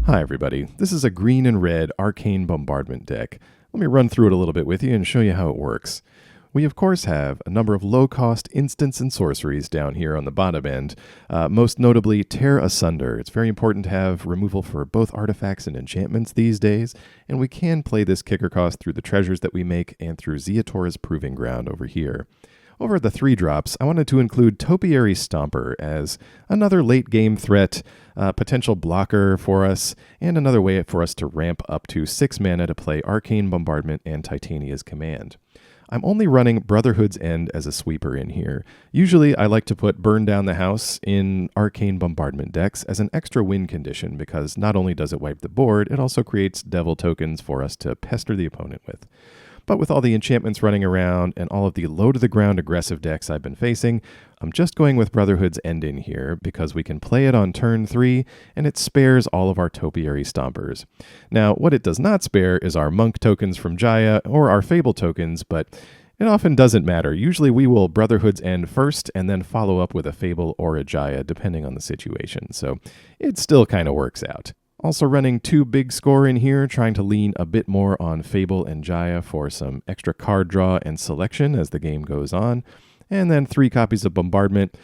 Hi everybody, this is a green and red Arcane Bombardment deck. Let me run through it a little bit with you and show you how it works. We of course have a number of low-cost instants and sorceries down here on the bottom end, most notably Tear Asunder. It's very important to have removal for both artifacts and enchantments these days, and we can play this kicker cost through the treasures that we make and through Ziatora's Proving Ground over here. Over at the 3-drops, I wanted to include Topiary Stomper as another late-game threat, potential blocker for us, and another way for us to ramp up to 6 mana to play Arcane Bombardment and Titania's Command. I'm only running Brotherhood's End as a sweeper in here. Usually I like to put Burn Down the House in Arcane Bombardment decks as an extra win condition because not only does it wipe the board, it also creates devil tokens for us to pester the opponent with. But with all the enchantments running around and all of the low-to-the-ground aggressive decks I've been facing, I'm just going with Brotherhood's End in here because we can play it on turn 3, and it spares all of our Topiary Stompers. Now, what it does not spare is our Monk tokens from Jaya or our Fable tokens, but it often doesn't matter. Usually we will Brotherhood's End first and then follow up with a Fable or a Jaya, depending on the situation. So it still kind of works out. Also running 2 big score in here, trying to lean a bit more on Fable and Jaya for some extra card draw and selection as the game goes on. And then 3 copies of Bombardment.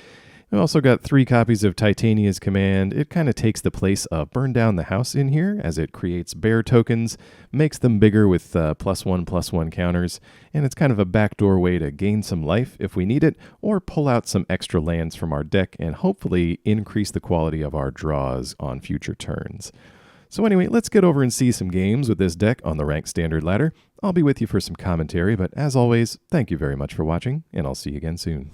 We also got 3 copies of Titania's Command. It kind of takes the place of Burn Down the House in here as it creates bear tokens, makes them bigger with +1/+1 counters, and it's kind of a backdoor way to gain some life if we need it, or pull out some extra lands from our deck and hopefully increase the quality of our draws on future turns. So anyway, let's get over and see some games with this deck on the ranked standard ladder. I'll be with you for some commentary, but as always, thank you very much for watching, and I'll see you again soon.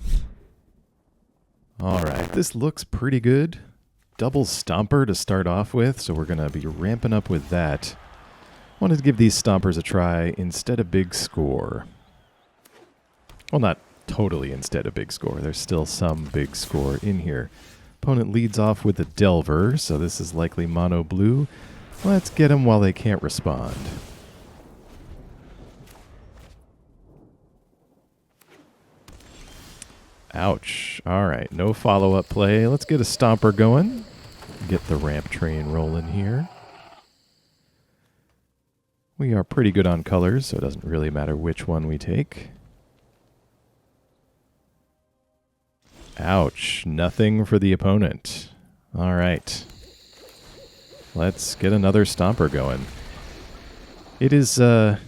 Alright, this looks pretty good. Double Stomper to start off with, so we're going to be ramping up with that. Wanted to give these Stompers a try instead of big score. Well, not totally instead of big score. There's still some big score in here. Opponent leads off with a Delver, so this is likely mono blue. Let's get them while they can't respond. Ouch. Alright, no follow-up play. Let's get a Stomper going. Get the ramp train rolling here. We are pretty good on colors, so it doesn't really matter which one we take. Ouch. Nothing for the opponent. Alright. Let's get another Stomper going. It is a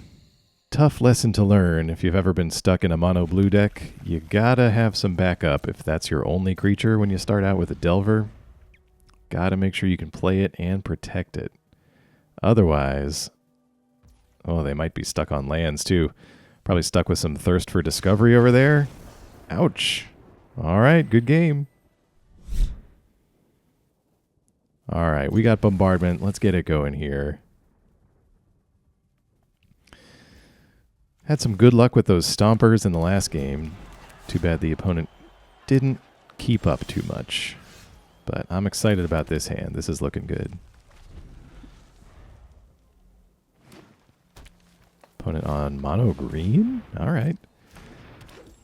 tough lesson to learn if you've ever been stuck in a mono blue deck. You gotta have some backup if that's your only creature when you start out with a Delver. Gotta make sure you can play it and protect it. Otherwise, oh, they might be stuck on lands too. Probably stuck with some Thirst for Discovery over there. Ouch. Alright, good game. Alright, we got Bombardment. Let's get it going here. Had some good luck with those Stompers in the last game. Too bad the opponent didn't keep up too much. But I'm excited about this hand. This is looking good. Opponent on mono green? Alright.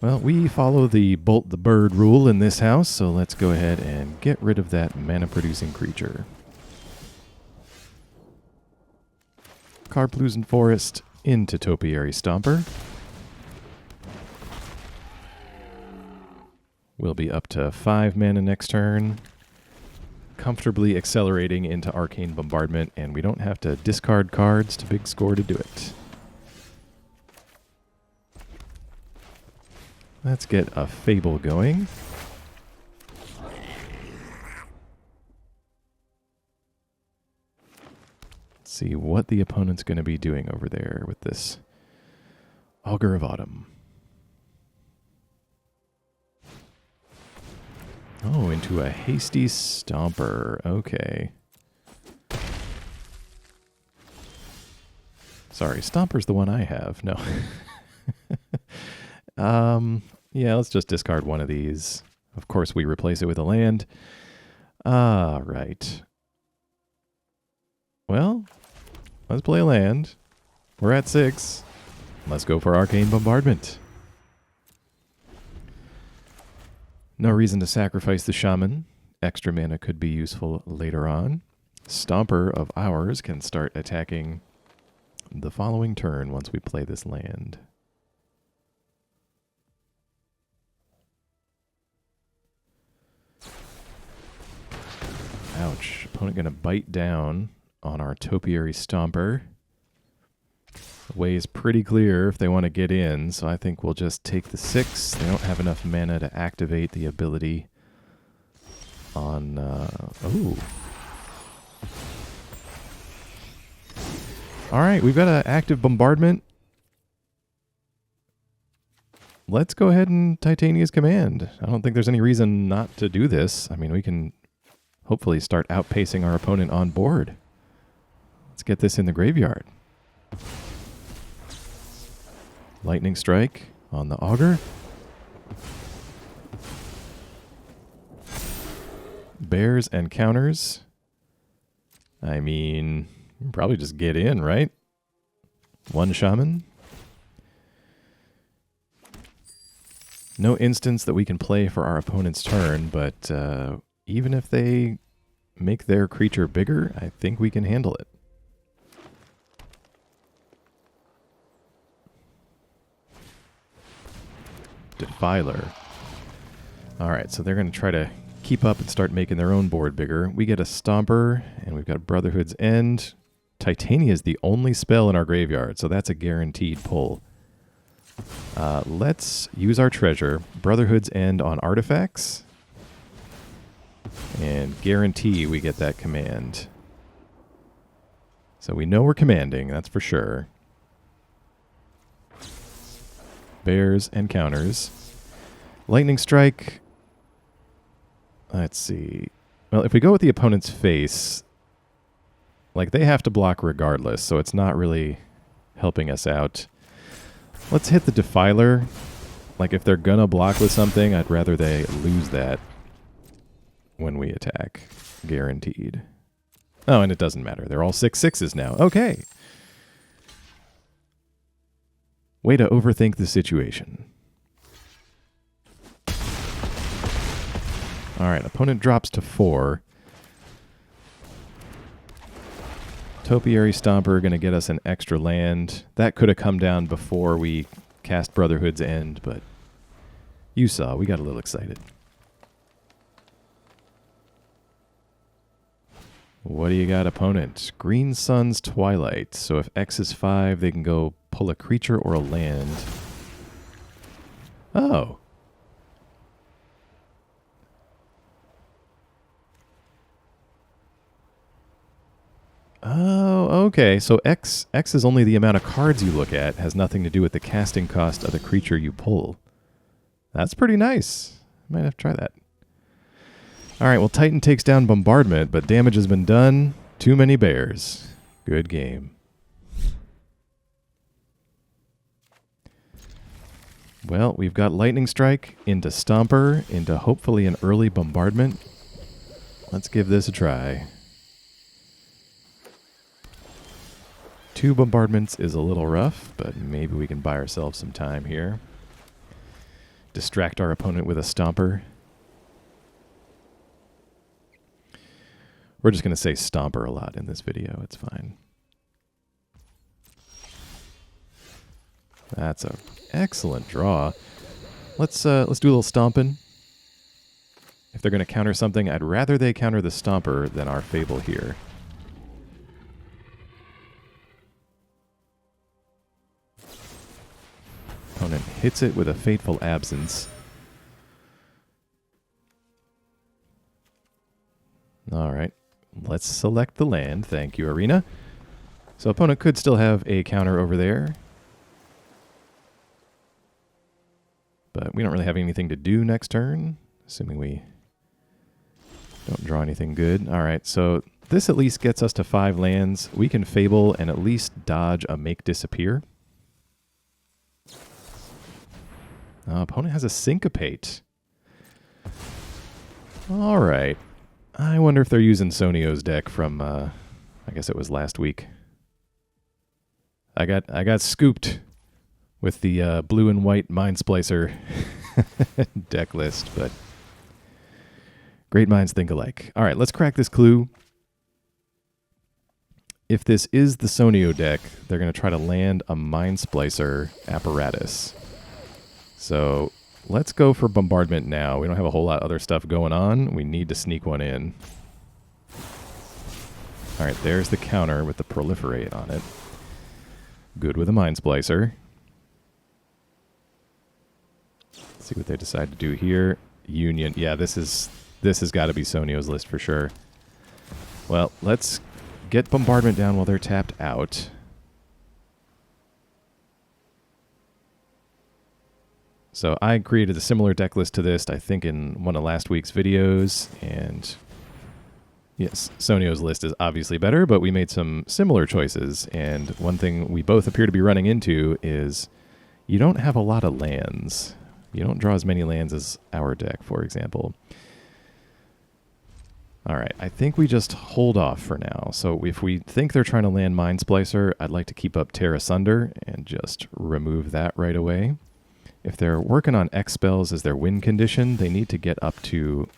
Well, we follow the Bolt the Bird rule in this house, so let's go ahead and get rid of that mana-producing creature. Karplusan Forest into Topiary Stomper. We'll be up to 5 mana next turn. Comfortably accelerating into Arcane Bombardment, and we don't have to discard cards to big score to do it. Let's get a Fable going. See what the opponent's going to be doing over there with this Augur of Autumn. Oh, into a hasty Stomper. Okay. Sorry, Stomper's the one I have. No. Yeah, let's just discard one of these. Of course, we replace it with a land. Right. Well, let's play a land. We're at 6. Let's go for Arcane Bombardment. No reason to sacrifice the Shaman. Extra mana could be useful later on. Stomper of ours can start attacking the following turn once we play this land. Ouch. Opponent going to bite down on our Topiary Stomper. The way is pretty clear if they want to get in, so I think we'll just take the 6. They don't have enough mana to activate the ability on... oh. Alright, we've got an active bombardment. Let's go ahead and Titania's Command. I don't think there's any reason not to do this. I mean, we can hopefully start outpacing our opponent on board. Let's get this in the graveyard. Lightning Strike on the Augur. Bears and counters. I mean, probably just get in, right? One Shaman. No instance that we can play for our opponent's turn, but even if they make their creature bigger, I think we can handle it. Defiler. Alright, so they're going to try to keep up and start making their own board bigger. We get a Stomper, and we've got Brotherhood's End. Titania is the only spell in our graveyard, so that's a guaranteed pull. Let's use our treasure. Brotherhood's End on artifacts. And guarantee we get that command. So we know we're commanding, that's for sure. Bears and counters. Lightning Strike. Let's see. Well, if we go with the opponent's face, like they have to block regardless, so it's not really helping us out. Let's hit the Defiler. Like if they're gonna block with something, I'd rather they lose that when we attack. Guaranteed. Oh, and it doesn't matter. They're all 6/6s now. Okay. Way to overthink the situation. Alright, opponent drops to 4. Topiary Stomper going to get us an extra land. That could have come down before we cast Brotherhood's End, but you saw, we got a little excited. What do you got, opponent? Green Sun's Twilight. So if X is 5, they can go pull a creature or a land. Oh. Oh, okay. So X is only the amount of cards you look at. Has nothing to do with the casting cost of the creature you pull. That's pretty nice. Might have to try that. All right, well, Titan takes down Bombardment, but damage has been done. Too many bears. Good game. Well, we've got Lightning Strike into Stomper, into hopefully an early Bombardment. Let's give this a try. 2 bombardments is a little rough, but maybe we can buy ourselves some time here. Distract our opponent with a Stomper. We're just going to say Stomper a lot in this video. It's fine. That's an excellent draw. Let's do a little stomping. If they're going to counter something, I'd rather they counter the Stomper than our Fable here. Opponent hits it with a Fateful Absence. All right. Let's select the land. Thank you, Arena. So opponent could still have a counter over there. But we don't really have anything to do next turn, assuming we don't draw anything good. All right, so this at least gets us to 5 lands. We can Fable and at least dodge a Make Disappear. Opponent has a Syncopate. All right. I wonder if they're using Sonio's deck from, I guess it was last week. I got scooped with the blue and white Mind Splicer deck list, but great minds think alike. All right, let's crack this clue. if this is the Sonio deck, they're going to try to land a Mind Splicer apparatus. So let's go for Bombardment now. We don't have a whole lot of other stuff going on. We need to sneak one in. All right, there's the counter with the Proliferate on it. Good with a Mind Splicer. Let's see what they decide to do here. Union. Yeah, this has got to be Sonio's list for sure. Well, let's get Bombardment down while they're tapped out. So I created a similar deck list to this, I think, in one of last week's videos. And yes, Sonio's list is obviously better, but we made some similar choices. And one thing we both appear to be running into is you don't have a lot of lands. You don't draw as many lands as our deck, for example. All right, I think we just hold off for now. So if we think they're trying to land Mind Splicer, I'd like to keep up Tear Asunder and just remove that right away. If they're working on X spells as their win condition, they need to get up to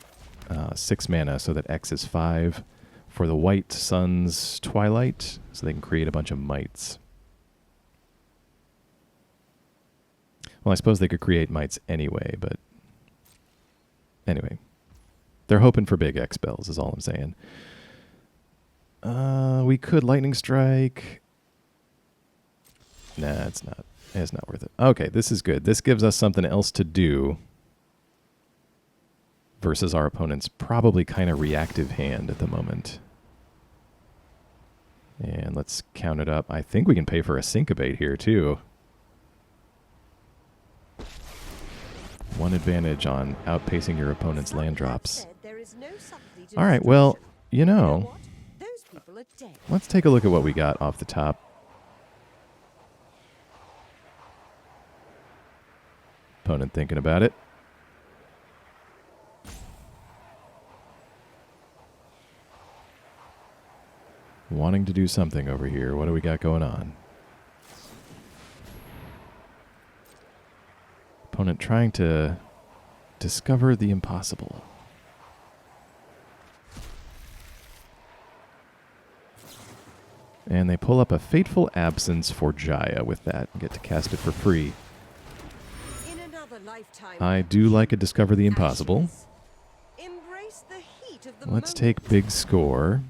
6 mana so that X is 5 for the White Sun's Twilight, so they can create a bunch of mites. Well, I suppose they could create mites anyway, but anyway. They're hoping for big X spells, is all I'm saying. We could Lightning Strike. Nah, it's not. It's not worth it. Okay, this is good. This gives us something else to do versus our opponent's probably kind of reactive hand at the moment. And let's count it up. I think we can pay for a Syncopate here, too. One advantage on outpacing your opponent's land drops. All right, well, you know, let's take a look at what we got off the top. Opponent thinking about it. Wanting to do something over here. What do we got going on? Opponent trying to discover the impossible. And they pull up a Fateful Absence for Jaya with that and get to cast it for free. I do like a Discover the Impossible. Let's take big score.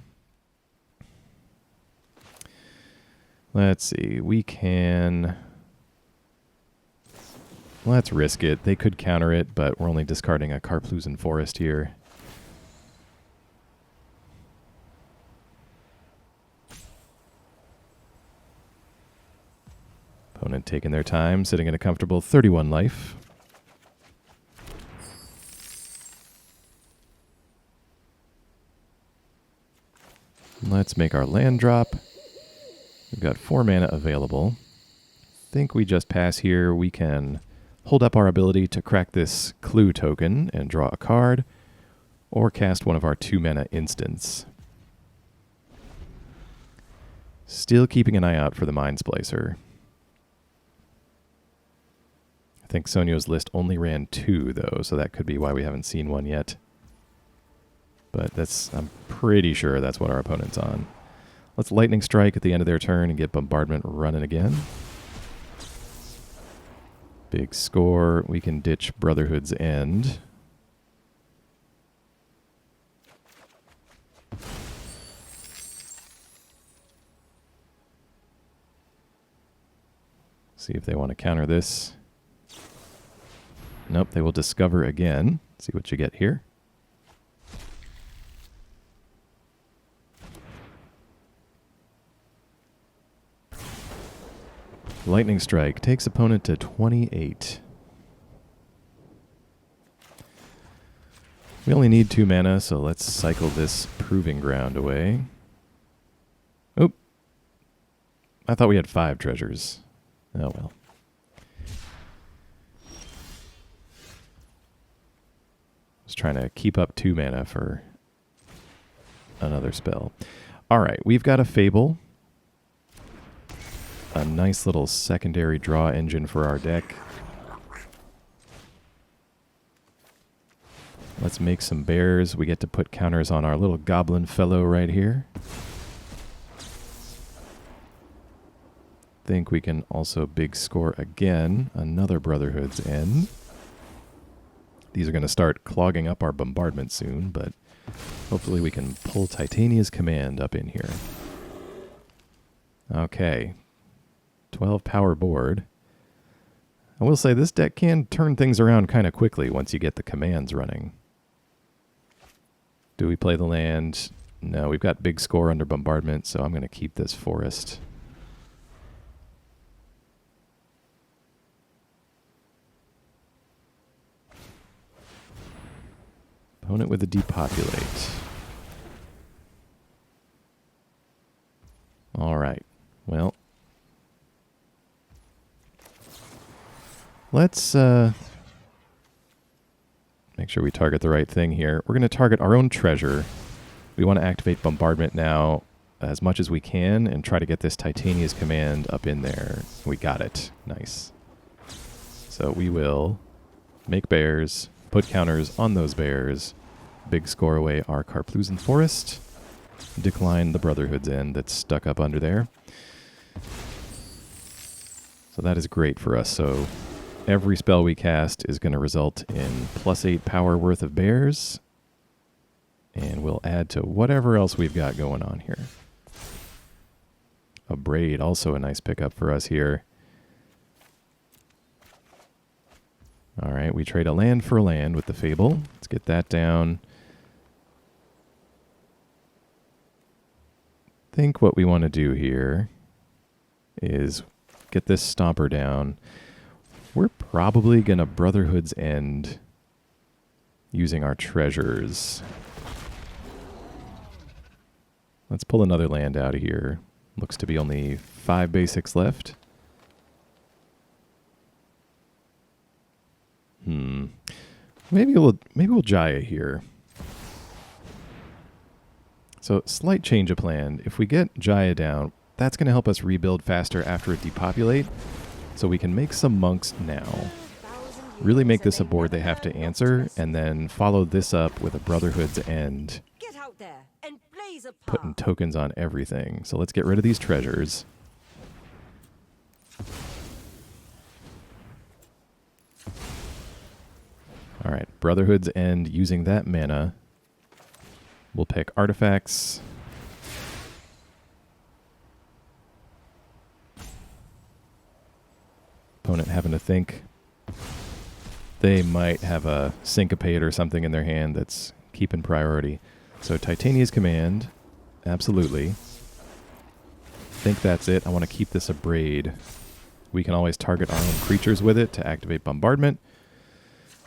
Let's see. We can... Let's risk it. They could counter it, but we're only discarding a Karplusan Forest here. Opponent taking their time, sitting at a comfortable 31 life. Let's make our land drop. We've got 4 mana available. Think we just pass here. We can hold up our ability to crack this clue token and draw a card, or cast one of our 2 mana instants. Still keeping an eye out for the Mind Splicer. I think Sonio's list only ran 2, though, so that could be why we haven't seen one yet. But that's, I'm pretty sure that's what our opponent's on. Let's Lightning Strike at the end of their turn and get Bombardment running again. Big score. We can ditch Brotherhood's End. See if they want to counter this. Nope, they will Discover again. See what you get here. Lightning Strike takes opponent to 28. We only need 2 mana, so let's cycle this Proving Ground away. Oop. I thought we had 5 treasures. Oh well. Just trying to keep up 2 mana for another spell. All right, we've got a Fable. A nice little secondary draw engine for our deck. Let's make some bears. We get to put counters on our little goblin fellow right here. think we can also big score again. Another Brotherhood's End. These are going to start clogging up our bombardment soon, but hopefully we can pull Titania's command up in here. Okay. 12 power board. I will say this deck can turn things around kind of quickly once you get the commands running. Do we play the land? No, we've got big score under bombardment, so I'm going to keep this forest. Opponent with a depopulate. All right. Well, let's make sure we target the right thing here. We're going to target our own treasure. We want to activate bombardment now as much as we can and try to get this Titania's command up in there. We got it. Nice. So we will make bears, put counters on those bears, big score away our Karplusan Forest, decline the Brotherhood's End that's stuck up under there. So that is great for us. So every spell we cast is going to result in +8 power worth of bears, and we'll add to whatever else we've got going on here. Abrade, also a nice pickup for us here. All right, we trade a land for a land with the Fable. Let's get that down. I think what we want to do here is get this Stomper down. We're probably going to Brotherhood's End using our treasures. Let's pull another land out of here. Looks to be only 5 basics left. Maybe we'll Jaya here. So slight change of plan. If we get Jaya down, that's going to help us rebuild faster after it depopulate. So we can make some monks now. Really make this a board they have to answer, and then follow this up with a Brotherhood's End. Get out there and blaze a path. Putting tokens on everything. So let's get rid of these treasures. All right, Brotherhood's End using that mana. We'll pick artifacts. Opponent having to think. They might have a Syncopate or something in their hand that's keeping priority. So Titania's command, absolutely. Think that's it. I want to keep this Abrade. We can always target our own creatures with it to activate bombardment.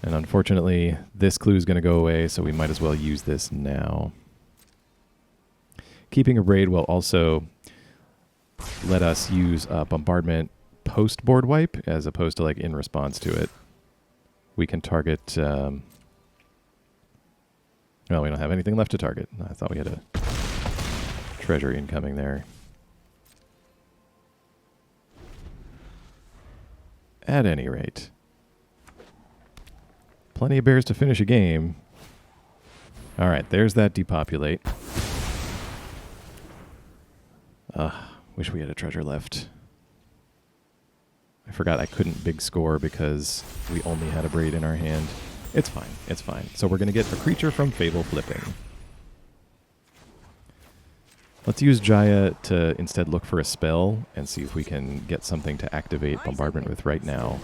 And unfortunately, this clue is going to go away, so we might as well use this now. Keeping Abrade will also let us use bombardment post-board wipe as opposed to like in response to it. We can target... well, we don't have anything left to target. I thought we had a treasure incoming there. At any rate... Plenty of bears to finish a game. All right, there's that depopulate. Wish we had a treasure left. I forgot I couldn't big score because we only had a Abrade in our hand. It's fine, it's fine. So we're going to get a creature from Fable flipping. Let's use Jaya to instead look for a spell and see if we can get something to activate bombardment with right now.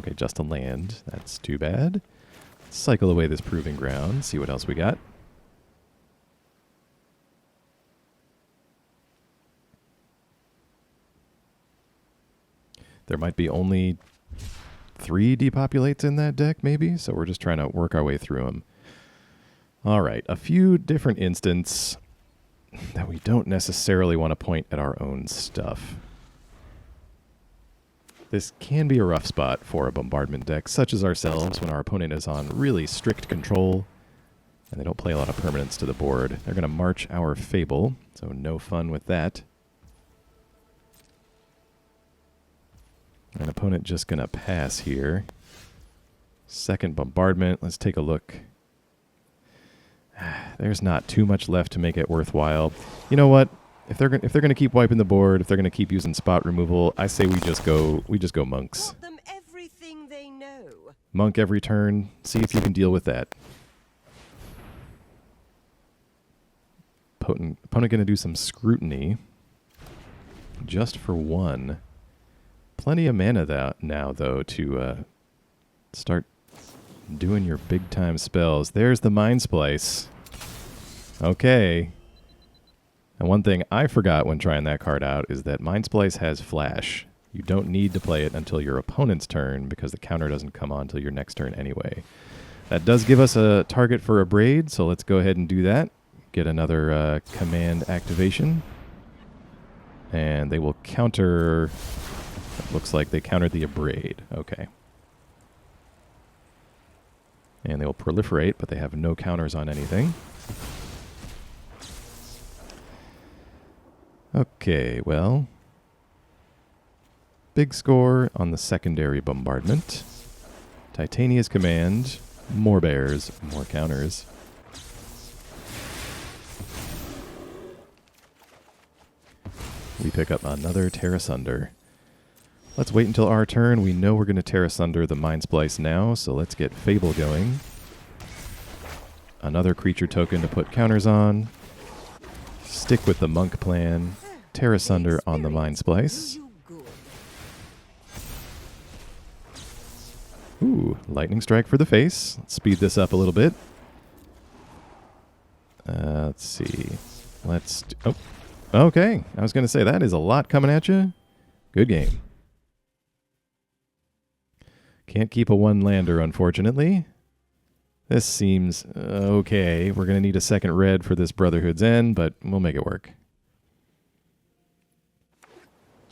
Okay, just a land. That's too bad. Cycle away this Proving Ground, see what else we got. There might be only 3 depopulates in that deck, maybe, so we're just trying to work our way through them. All right, a few different instances that we don't necessarily want to point at our own stuff. This can be a rough spot for a bombardment deck, such as ourselves, when our opponent is on really strict control and they don't play a lot of permanents to the board. They're going to march our Fable, so no fun with that. An opponent just going to pass here. Second bombardment. Let's take a look. There's not too much left to make it worthwhile. You know what? if they're gonna keep wiping the board, if they're gonna keep using spot removal, I say we just go monks. Taught them everything they know. Monk every turn. See if you can deal with that. Opponent gonna do some scrutiny. Just for one. Plenty of mana now though to start doing your big time spells. There's the Mind Splice. Okay. And one thing I forgot when trying that card out is that Mind Splice has flash. You don't need to play it until your opponent's turn because the counter doesn't come on until your next turn anyway. That does give us a target for Abrade, so let's go ahead and do that. Get another command activation. And they will counter... It looks like they countered the Abrade. Okay. And they will proliferate, but they have no counters on anything. Okay, well, big score on the secondary bombardment. Titania's command, more bears, more counters. We pick up another Tear Asunder. Let's wait until our turn. We know we're going to Tear Asunder the Mind Splice now, so let's get Fable going. Another creature token to put counters on. Stick with the Monk plan. Tear Asunder on the Mind Splice. Ooh, Lightning Strike for the face. Let's speed this up a little bit. Let's see. Oh, okay. I was going to say, that is a lot coming at you. Good game. Can't keep a one-lander, unfortunately. This seems okay. We're going to need a second red for this Brotherhood's End, but we'll make it work.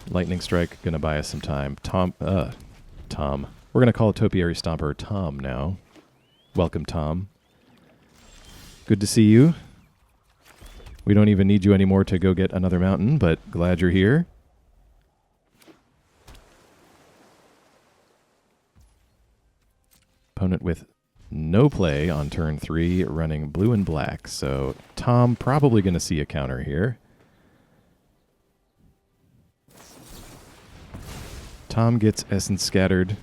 Lightning Strike going to buy us some time. Tom. We're going to call Topiary Stomper Tom now. Welcome, Tom. Good to see you. We don't even need you anymore to go get another mountain, but glad you're here. Opponent with no play on turn 3, running blue and black. So Tom probably going to see a counter here. Tom gets Essence Scattered.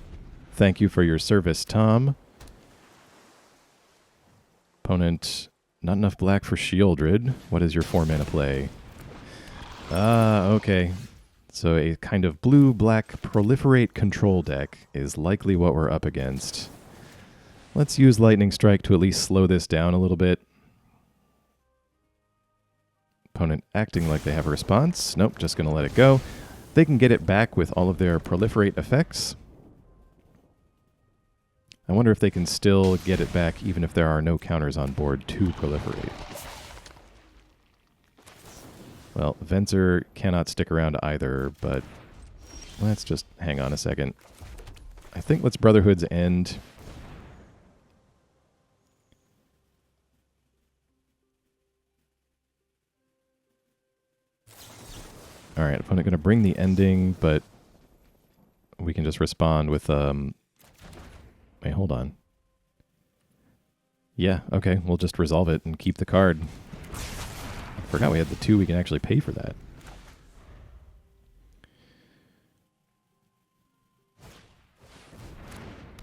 Thank you for your service, Tom. Opponent, not enough black for Shieldred. What is your 4-mana play? Okay. So a kind of blue-black proliferate control deck is likely what we're up against. Let's use Lightning Strike to at least slow this down a little bit. Opponent acting like they have a response. Nope, just going to let it go. They can get it back with all of their proliferate effects. I wonder if they can still get it back even if there are no counters on board to proliferate. Well, Venser cannot stick around either, but let's just hang on a second. I think let's Brotherhood's End. All right, opponent going to bring the ending, but we can just respond with, wait, hold on. Yeah, okay, we'll just resolve it and keep the card. Forgot we had the 2, we can actually pay for that.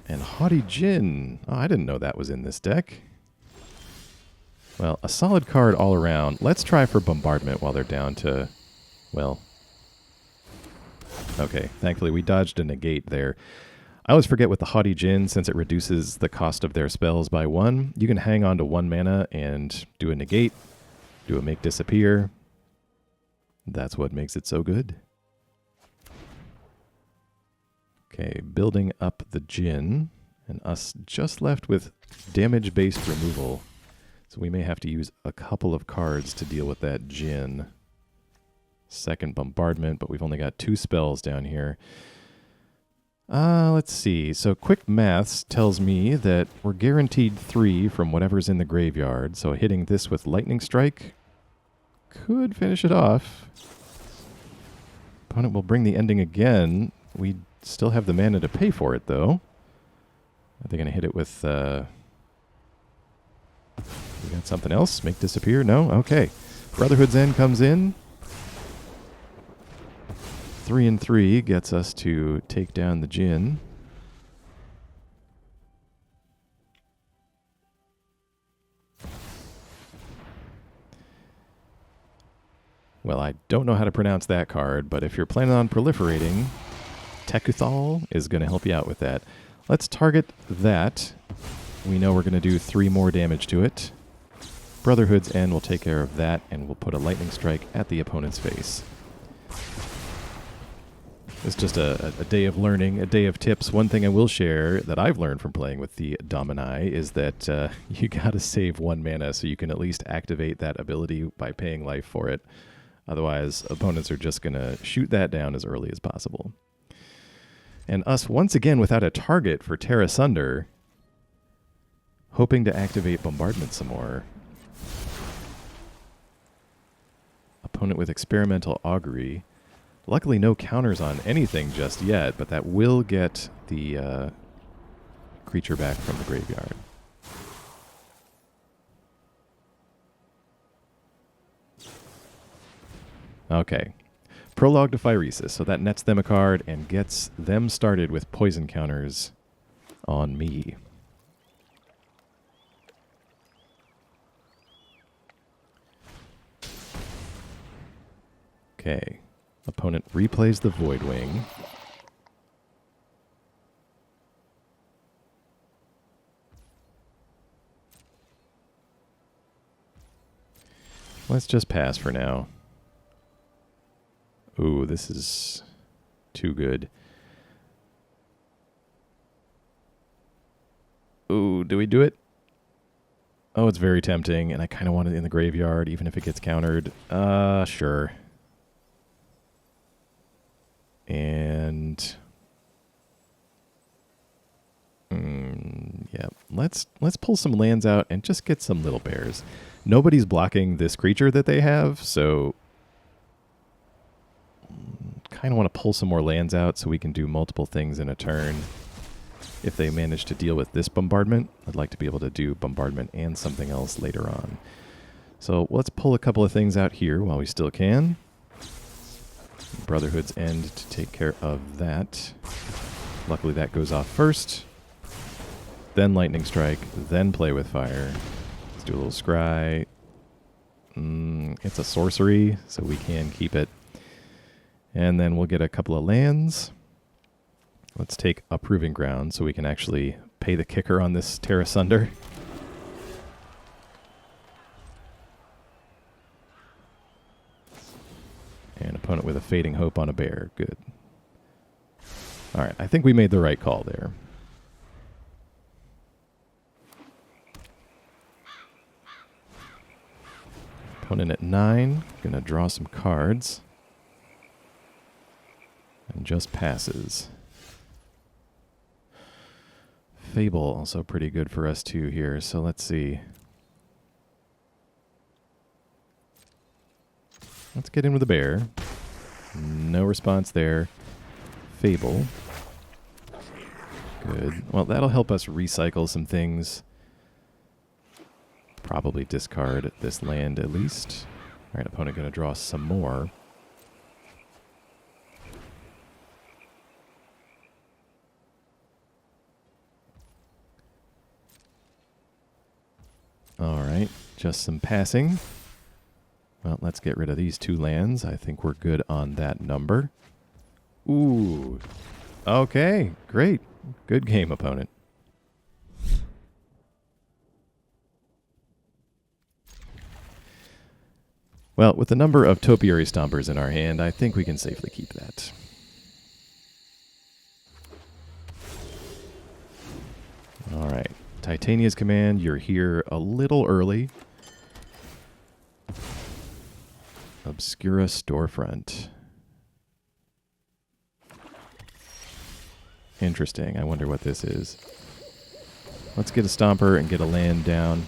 And Haughty Djinn. Oh, I didn't know that was in this deck. Well, a solid card all around. Let's try for Bombardment while they're down to... Well, okay, thankfully we dodged a negate there. I always forget with the Haughty Djinn, since it reduces the cost of their spells by 1, you can hang on to 1 mana and do a negate, do a make disappear. That's what makes it so good. Okay, building up the Djinn, and us just left with damage-based removal. So we may have to use a couple of cards to deal with that Djinn. Second Bombardment, but we've only got 2 spells down here. Let's see. So quick maths tells me that we're guaranteed 3 from whatever's in the graveyard. So hitting this with Lightning Strike could finish it off. Opponent will bring the ending again. We still have the mana to pay for it, though. Are they going to hit it with... We got something else? Make disappear? No? Okay. Brotherhood's End comes in. 3 and 3 gets us to take down the Djinn. Well, I don't know how to pronounce that card, but if you're planning on proliferating, Tekuthal is going to help you out with that. Let's target that. We know we're going to do 3 more damage to it. Brotherhood's End will take care of that, and we'll put a lightning strike at the opponent's face. It's just a day of learning, a day of tips. One thing I will share that I've learned from playing with the Domini is that you got to save 1 mana so you can at least activate that ability by paying life for it. Otherwise, opponents are just going to shoot that down as early as possible. And us, once again, without a target for Tear Asunder, hoping to activate Bombardment some more. Opponent with Experimental Augury. Luckily, no counters on anything just yet, but that will get the creature back from the graveyard. Okay. Prologue to Phyrexia, so that nets them a card and gets them started with poison counters on me. Okay. Opponent replays the Voidwing. Let's just pass for now. Ooh, this is too good. Ooh, do we do it? Oh, it's very tempting, and I kind of want it in the graveyard, even if it gets countered. Sure. And yeah, let's pull some lands out and just get some little bears. Nobody's blocking this creature that they have, so kind of want to pull some more lands out so we can do multiple things in a turn. If they manage to deal with this bombardment, I'd like to be able to do bombardment and something else later on. So let's pull a couple of things out here while we still can. Brotherhood's End to take care of that. Luckily that goes off first. Then Lightning Strike, then Play with Fire. Let's do a little Scry. It's a sorcery, so we can keep it. And then we'll get a couple of lands. Let's take a Proving Ground so we can actually pay the kicker on this Tear Asunder. And opponent with a Fading Hope on a bear. Good. All right, I think we made the right call there. Opponent at 9. Gonna draw some cards. And just passes. Fable also pretty good for us too here, so let's see. Let's get in with a bear. No response there. Fable. Good. Well, that'll help us recycle some things. Probably discard this land at least. All right, opponent going to draw some more. All right, just some passing. Well, let's get rid of these 2 lands. I think we're good on that number. Ooh. Okay, great. Good game, opponent. Well, with the number of Topiary Stompers in our hand, I think we can safely keep that. All right. Titania's command, you're here a little early. Obscura Storefront. Interesting. I wonder what this is. Let's get a Stomper and get a land down.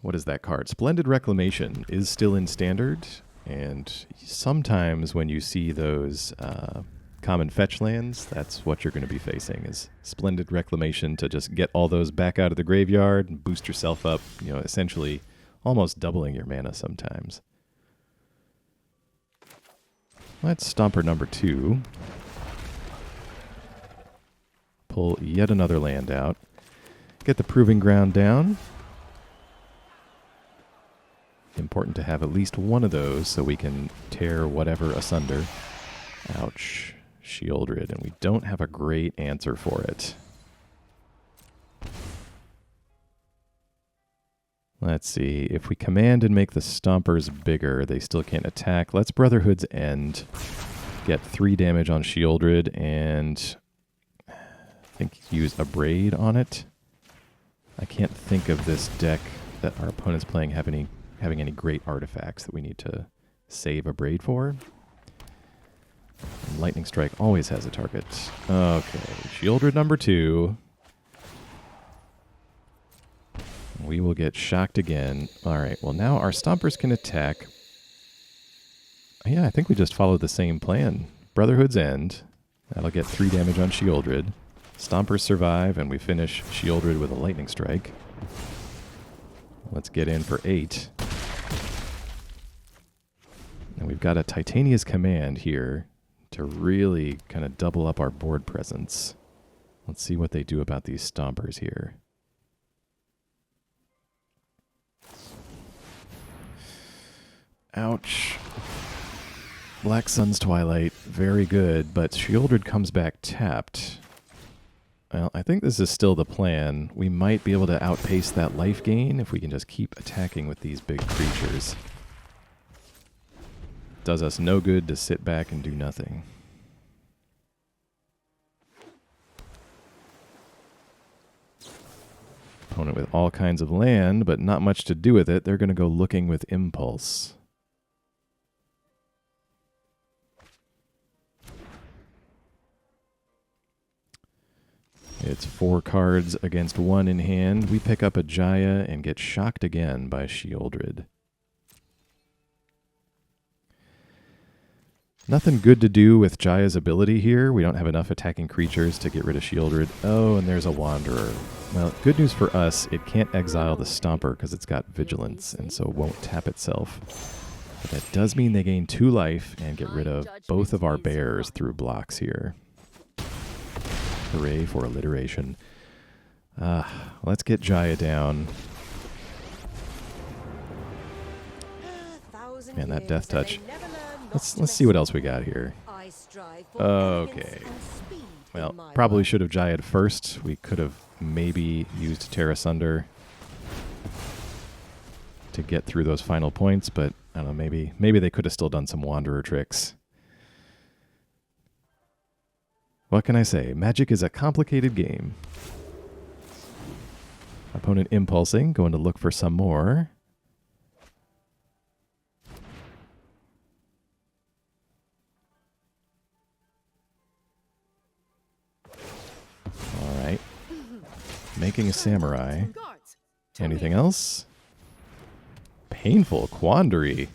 What is that card? Splendid Reclamation is still in Standard, and sometimes when you see those common fetch lands, that's what you're going to be facing, is Splendid Reclamation to just get all those back out of the graveyard and boost yourself up, you know, essentially almost doubling your mana sometimes. Let's Stomper number 2. Pull yet another land out. Get the Proving Ground down. Important to have at least one of those so we can tear whatever asunder. Ouch. Shieldred, and we don't have a great answer for it. Let's see. If we command and make the Stompers bigger, they still can't attack. Let's Brotherhood's End. Get 3 damage on Shieldred and I think use Abrade on it. I can't think of this deck that our opponent's playing having any great artifacts that we need to save Abrade for. And Lightning Strike always has a target. Okay, Shieldred number 2. We will get shocked again. Alright, well now our Stompers can attack. Yeah, I think we just followed the same plan. Brotherhood's End. That'll get 3 damage on Shieldred. Stompers survive, and we finish Shieldred with a Lightning Strike. Let's get in for 8. And we've got a Titania's Command here to really kind of double up our board presence. Let's see what they do about these Stompers here. Ouch. Black Sun's Twilight, very good, but Shieldred comes back tapped. Well, I think this is still the plan. We might be able to outpace that life gain if we can just keep attacking with these big creatures. Does us no good to sit back and do nothing. Opponent with all kinds of land, but not much to do with it. They're going to go looking with Impulse. It's 4 cards against 1 in hand. We pick up a Jaya and get shocked again by Shieldred. Nothing good to do with Jaya's ability here. We don't have enough attacking creatures to get rid of Shieldred. Oh, and there's a Wanderer. Well, good news for us, it can't exile the Stomper because it's got Vigilance, and so won't tap itself. But that does mean they gain 2 life and get rid of both of our bears through blocks here. Hooray for alliteration. Let's get Jaya down. Man, that Death Touch. Let's see what else we got here. Okay. Well, probably should have Jaya'd first. We could have maybe used Tear Asunder to get through those final points, but I don't know, maybe they could have still done some Wanderer tricks. What can I say? Magic is a complicated game. Opponent impulsing, going to look for some more. All right. Making a samurai. Anything else? Painful Quandary.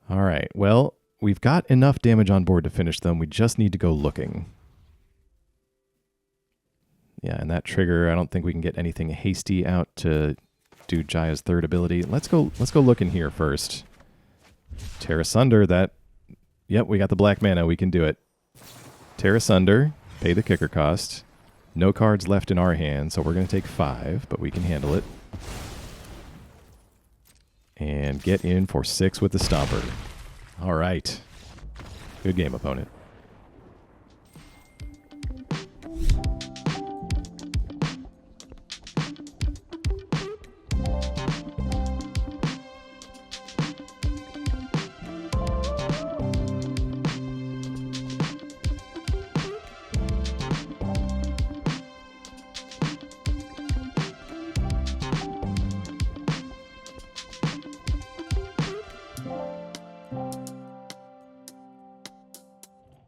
All right, well, we've got enough damage on board to finish them. We just need to go looking. Yeah, and that trigger, I don't think we can get anything hasty out to do Jaya's third ability. Let's go look in here first. Tear Asunder, that... Yep, we got the black mana. We can do it. Tear Asunder, pay the kicker cost. No cards left in our hand, so we're going to take 5, but we can handle it. And get in for 6 with the Stomper. All right. Good game, opponent.